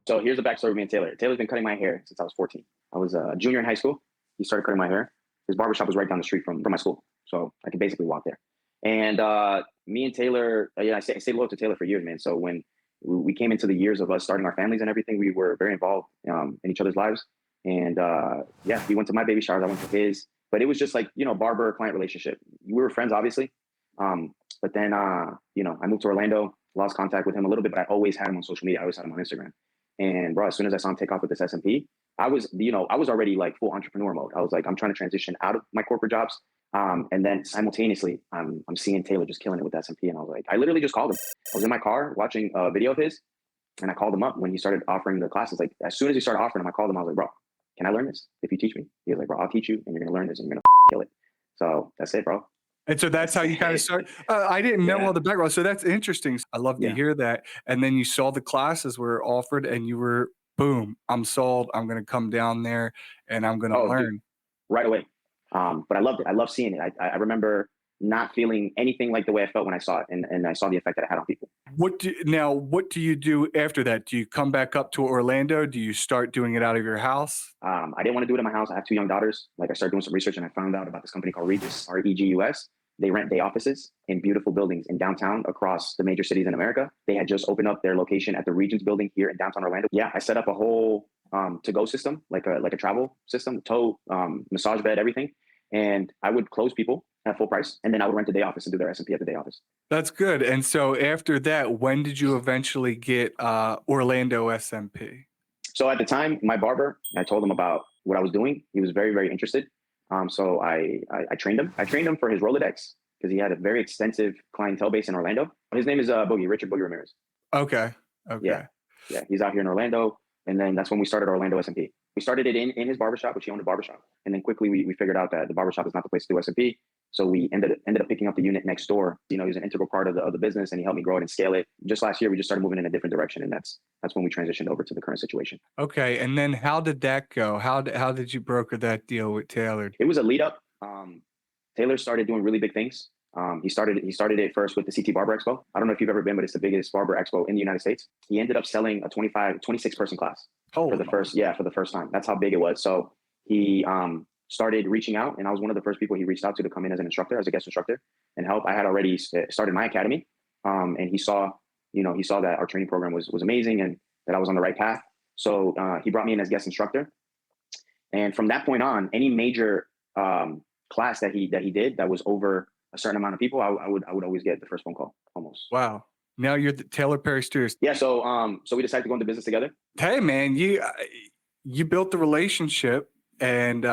So here's the backstory of me and Taylor. Taylor's been cutting my hair since I was 14. I was a junior in high school. He started cutting my hair. His barbershop was right down the street from my school. So I could basically walk there. And me and Taylor, I stayed loyal to Taylor for years, man. So when we came into the years of us starting our families and everything, we were very involved in each other's lives. And he went to my baby showers, I went to his. But it was just like, barber-client relationship. We were friends, obviously. But then, I moved to Orlando, lost contact with him a little bit, but I always had him on social media. I always had him on Instagram. And bro, as soon as I saw him take off with this SMP, I was already like full entrepreneur mode. I was like, I'm trying to transition out of my corporate jobs. And then simultaneously, I'm seeing Taylor just killing it with SMP. And I was like, I literally just called him. I was in my car watching a video of his, and I called him up when he started offering the classes. Like, as soon as he started offering them, I called him. I was like, bro, can I learn this if you teach me? He was like, bro, I'll teach you, and you're going to learn this, and you're going to kill it. So that's it, bro. And so that's how you kind of start. I didn't know all the background. So that's interesting. I love to hear that. And then you saw the classes were offered and you were, boom, I'm sold. I'm going to come down there and I'm going to learn. Dude, right away. But I loved it. I love seeing it. I remember not feeling anything like the way I felt when I saw it. And I saw the effect that it had on people. What do you do after that? Do you come back up to Orlando? Do you start doing it out of your house? I didn't want to do it in my house. I have 2 young daughters. Like, I started doing some research and I found out about this company called Regus, REGUS. They rent day offices in beautiful buildings in downtown across the major cities in America. They had just opened up their location at the Regents building here in downtown Orlando. Yeah, I set up a whole to-go system, like a travel system, tow, massage bed, everything. And I would close people at full price, and then I would rent a day office and do their SMP at the day office. That's good. And so after that, when did you eventually get Orlando SMP? So at the time, my barber, I told him about what I was doing. He was very, very interested. So I trained him. I trained him for his Rolodex because he had a very extensive clientele base in Orlando. His name is Richard Boogie Ramirez. Okay. Yeah. He's out here in Orlando. And then that's when we started Orlando SMP. We started it in his barbershop, which he owned a barbershop. And then quickly we figured out that the barbershop is not the place to do SMP. So we ended up picking up the unit next door. He was an integral part of the business, and he helped me grow it and scale it. Just last year, we just started moving in a different direction. And that's when we transitioned over to the current situation. Okay. And then how did that go? How did you broker that deal with Taylor? It was a lead up. Taylor started doing really big things. He started it first with the CT Barber Expo. I don't know if you've ever been, but it's the biggest barber expo in the United States. He ended up selling a 26 person class for the first time. That's how big it was. So he started reaching out, and I was one of the first people he reached out to come in as an instructor, as a guest instructor, and help. I had already started my academy, and he saw that our training program was amazing and that I was on the right path. So he brought me in as guest instructor, and from that point on, any major class that he did that was over a certain amount of people, I would always get the first phone call, almost. Wow. Now you're the Taylor Perry student. Yeah. So we decided to go into business together. Hey man, you built the relationship, and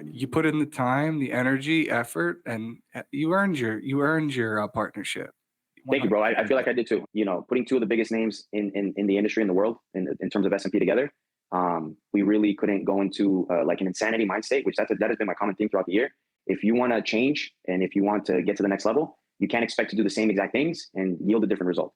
you put in the time, the energy, effort, and you earned your partnership. Thank you, bro. I feel like I did too. Putting 2 of the biggest names in the industry, in the world, in terms of SMP together, we really couldn't go into like an insanity mind state, which that has been my common theme throughout the year. If you want to change and if you want to get to the next level, you can't expect to do the same exact things and yield a different result.